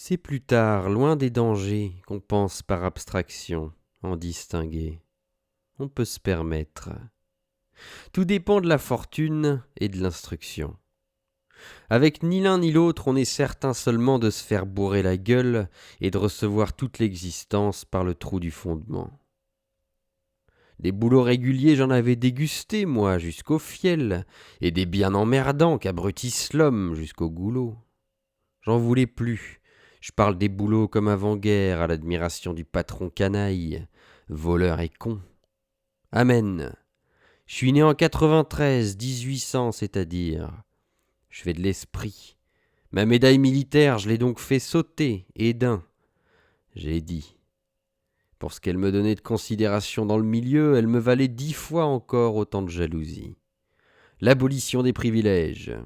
C'est plus tard, loin des dangers, qu'on pense par abstraction en distinguer. On peut se permettre. Tout dépend de la fortune et de l'instruction. Avec ni l'un ni l'autre, on est certain seulement de se faire bourrer la gueule et de recevoir toute l'existence par le trou du fondement. Des boulots réguliers, j'en avais dégusté, moi, jusqu'au fiel, et des bien emmerdants qu'abrutissent l'homme jusqu'au goulot. J'en voulais plus. Je parle des boulots comme avant-guerre, à l'admiration du patron canaille, voleur et con. Amen. Je suis né en 93, 1800, c'est-à-dire. Je fais de l'esprit. Ma médaille militaire, je l'ai donc fait sauter, et d'un. J'ai dit. Pour ce qu'elle me donnait de considération dans le milieu, elle me valait 10 fois encore autant de jalousie. L'abolition des privilèges.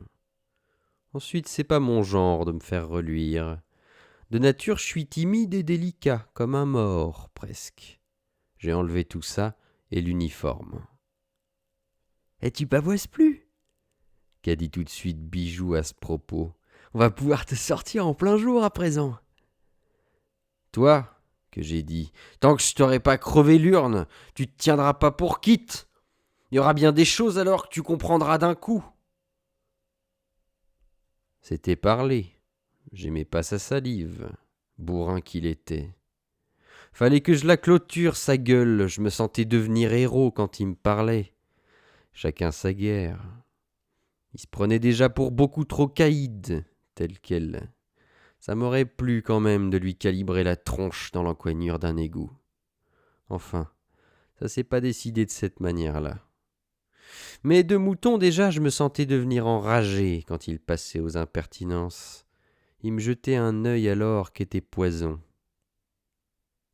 Ensuite, c'est pas mon genre de me faire reluire. De nature, je suis timide et délicat, comme un mort, presque. J'ai enlevé tout ça et l'uniforme. Et tu pavoises plus, qu'a dit tout de suite Bijou à ce propos. On va pouvoir te sortir en plein jour à présent. Toi, que j'ai dit, tant que je t'aurai pas crevé l'urne, tu te tiendras pas pour quitte. Il y aura bien des choses alors que tu comprendras d'un coup. C'était parlé. J'aimais pas sa salive, bourrin qu'il était. Fallait que je la clôture, sa gueule, je me sentais devenir héros quand il me parlait. Chacun sa guerre. Il se prenait déjà pour beaucoup trop caïd, tel quel. Ça m'aurait plu quand même de lui calibrer la tronche dans l'encoignure d'un égout. Enfin, ça s'est pas décidé de cette manière-là. Mais de mouton déjà, je me sentais devenir enragé quand il passait aux impertinences. Il me jetait un œil alors qu'était poison.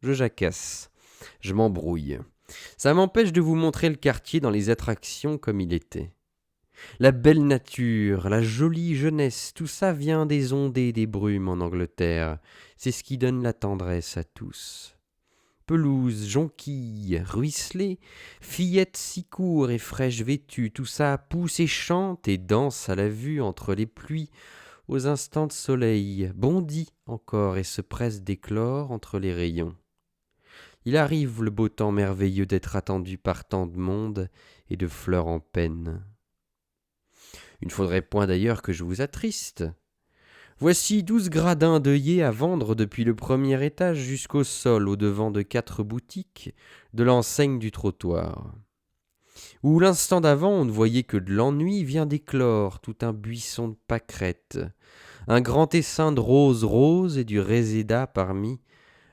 Je jacasse, je m'embrouille. Ça m'empêche de vous montrer le quartier dans les attractions comme il était. La belle nature, la jolie jeunesse, tout ça vient des ondées des brumes en Angleterre. C'est ce qui donne la tendresse à tous. Pelouse, jonquilles, ruisselets, fillettes si courts et fraîches vêtues, tout ça pousse et chante et danse à la vue entre les pluies, aux instants de soleil, bondit encore et se presse d'éclore entre les rayons. Il arrive le beau temps merveilleux d'être attendu par tant de monde et de fleurs en peine. Il ne faudrait point d'ailleurs que je vous attriste. Voici 12 gradins d'œillets à vendre depuis le premier étage jusqu'au sol au-devant de 4 boutiques de l'enseigne du trottoir. Où l'instant d'avant on ne voyait que de l'ennui vient d'éclore tout un buisson de pâquerettes, un grand essaim de roses roses et du réséda parmi,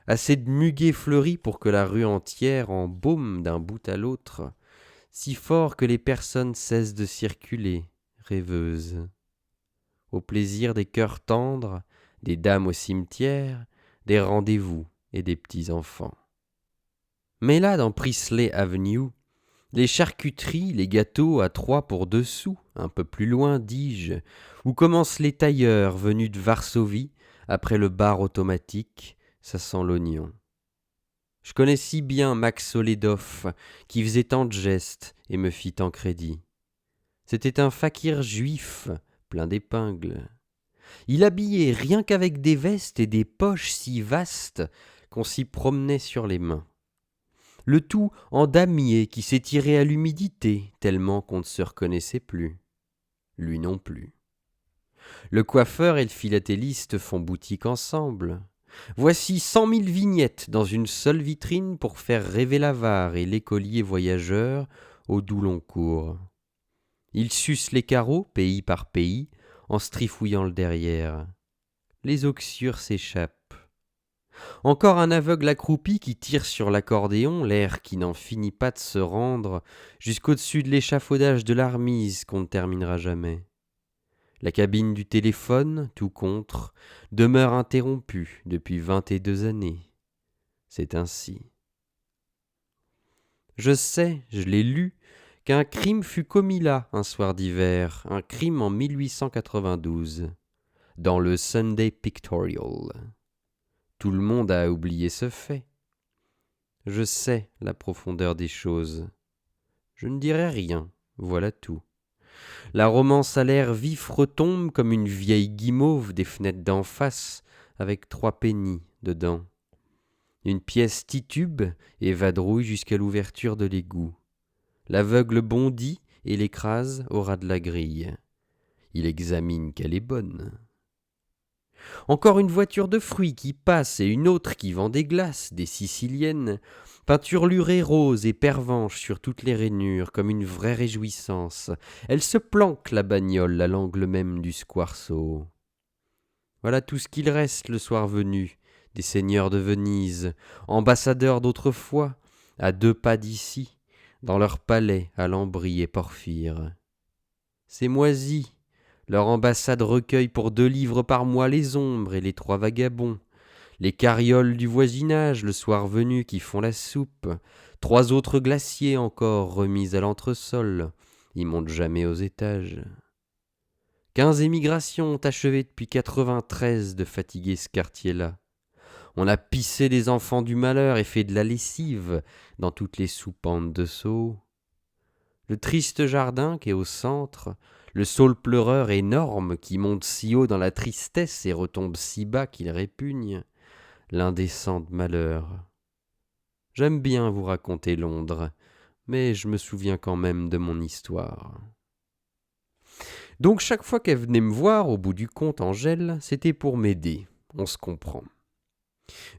assez de muguet fleuri pour que la rue entière embaume d'un bout à l'autre, si fort que les personnes cessent de circuler, rêveuses. Au plaisir des cœurs tendres, des dames au cimetière, des rendez-vous et des petits-enfants. Mais là, dans Priestley Avenue, les charcuteries, les gâteaux à 3 pour 2 sous, un peu plus loin, dis-je, où commencent les tailleurs venus de Varsovie, après le bar automatique, ça sent l'oignon. Je connais si bien Max Soledov, qui faisait tant de gestes et me fit tant crédit. C'était un fakir juif, plein d'épingles. Il habillait rien qu'avec des vestes et des poches si vastes qu'on s'y promenait sur les mains. Le tout en damier qui s'étirait à l'humidité tellement qu'on ne se reconnaissait plus. Lui non plus. Le coiffeur et le philatéliste font boutique ensemble. Voici 100 000 vignettes dans une seule vitrine pour faire rêver l'avare et l'écolier voyageur au doux long cours. Ils sucent les carreaux, pays par pays, en se trifouillant le derrière. Les oxyures s'échappent. Encore un aveugle accroupi qui tire sur l'accordéon, l'air qui n'en finit pas de se rendre jusqu'au-dessus de l'échafaudage de l'Armise qu'on ne terminera jamais. La cabine du téléphone, tout contre, demeure interrompue depuis 22 années. C'est ainsi. Je sais, je l'ai lu, qu'un crime fut commis là un soir d'hiver, un crime en 1892, dans le Sunday Pictorial. Tout le monde a oublié ce fait. Je sais la profondeur des choses. Je ne dirai rien, voilà tout. La romance à l'air vif retombe comme une vieille guimauve des fenêtres d'en face, avec 3 pennies dedans. Une pièce titube et vadrouille jusqu'à l'ouverture de l'égout. L'aveugle bondit et l'écrase au ras de la grille. Il examine qu'elle est bonne. Encore une voiture de fruits qui passe et une autre qui vend des glaces, des siciliennes, peinturlurée rose et pervenche sur toutes les rainures comme une vraie réjouissance. Elle se planque, la bagnole, à l'angle même du squarceau. Voilà tout ce qu'il reste le soir venu, des seigneurs de Venise, ambassadeurs d'autrefois, à 2 pas d'ici, dans leur palais à Lambris et Porphyre. C'est moisi. Leur ambassade recueille pour 2 livres par mois les ombres et les 3 vagabonds, les carrioles du voisinage le soir venu qui font la soupe, 3 autres glaciers encore remis à l'entresol, ils montent jamais aux étages. 15 émigrations ont achevé depuis 93 de fatiguer ce quartier-là. On a pissé des enfants du malheur et fait de la lessive dans toutes les soupentes de Sceaux. Le triste jardin qui est au centre, le saule pleureur énorme qui monte si haut dans la tristesse et retombe si bas qu'il répugne, l'indécent malheur. J'aime bien vous raconter Londres, mais je me souviens quand même de mon histoire. Donc chaque fois qu'elle venait me voir, au bout du compte, Angèle, c'était pour m'aider, on se comprend.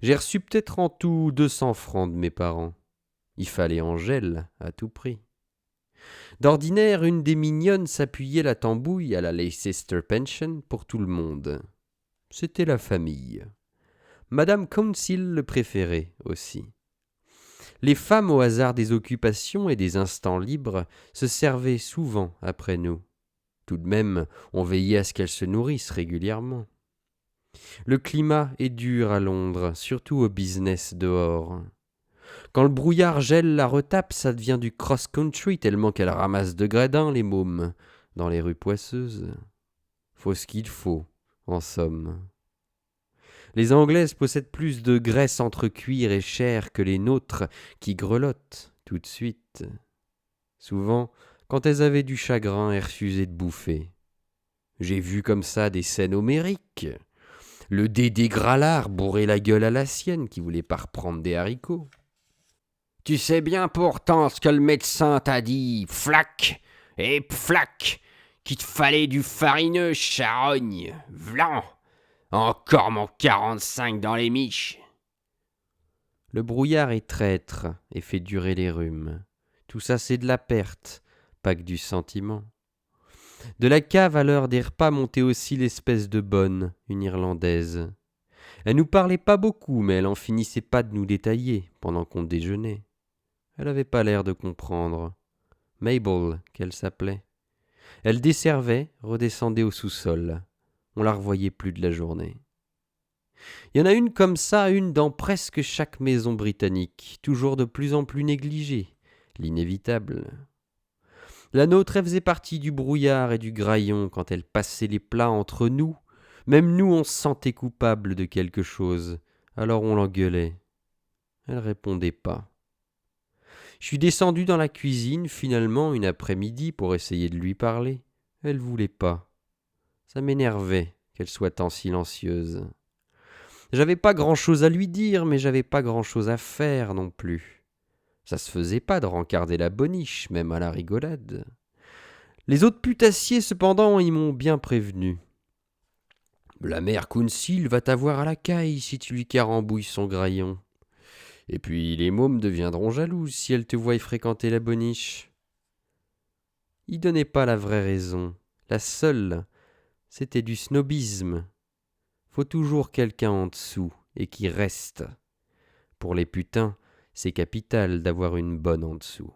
J'ai reçu peut-être en tout 200 francs de mes parents. Il fallait Angèle à tout prix. D'ordinaire, une des mignonnes s'appuyait la tambouille à la Leicester Pension pour tout le monde. C'était la famille. Madame Council le préférait aussi. Les femmes, au hasard des occupations et des instants libres, se servaient souvent après nous. Tout de même, on veillait à ce qu'elles se nourrissent régulièrement. Le climat est dur à Londres, surtout au business dehors. Quand le brouillard gèle la retape, ça devient du cross-country tellement qu'elle ramasse de gredin, les mômes, dans les rues poisseuses. Faut ce qu'il faut, en somme. Les Anglaises possèdent plus de graisse entre cuir et chair que les nôtres, qui grelottent tout de suite. Souvent, quand elles avaient du chagrin, elles refusaient de bouffer. J'ai vu comme ça des scènes homériques. Le Dédé Gralard bourrait la gueule à la sienne qui voulait pas reprendre des haricots. Tu sais bien pourtant ce que le médecin t'a dit, flac et flac, qu'il te fallait du farineux, charogne, vlan, encore mon 45 dans les miches. Le brouillard est traître et fait durer les rhumes. Tout ça c'est de la perte, pas que du sentiment. De la cave à l'heure des repas montait aussi l'espèce de bonne, une Irlandaise. Elle nous parlait pas beaucoup, mais elle en finissait pas de nous détailler pendant qu'on déjeunait. Elle avait pas l'air de comprendre. Mabel, qu'elle s'appelait. Elle desservait, redescendait au sous-sol. On la revoyait plus de la journée. Il y en a une comme ça, une dans presque chaque maison britannique, toujours de plus en plus négligée, l'inévitable. La nôtre, elle faisait partie du brouillard et du graillon quand elle passait les plats entre nous. Même nous, on se sentait coupable de quelque chose, alors on l'engueulait. Elle répondait pas. Je suis descendu dans la cuisine, finalement, une après-midi, pour essayer de lui parler. Elle voulait pas. Ça m'énervait qu'elle soit tant silencieuse. J'avais pas grand-chose à lui dire, mais j'avais pas grand-chose à faire non plus. Ça se faisait pas de rencarder la boniche, même à la rigolade. Les autres putassiers, cependant, ils m'ont bien prévenu. La mère Council va t'avoir à la caille si tu lui carambouilles son graillon. Et puis les mômes deviendront jalouses si elles te voient fréquenter la boniche. Il donnait pas la vraie raison. La seule, c'était du snobisme. Faut toujours quelqu'un en dessous et qui reste. Pour les putains, c'est capital d'avoir une bonne en dessous.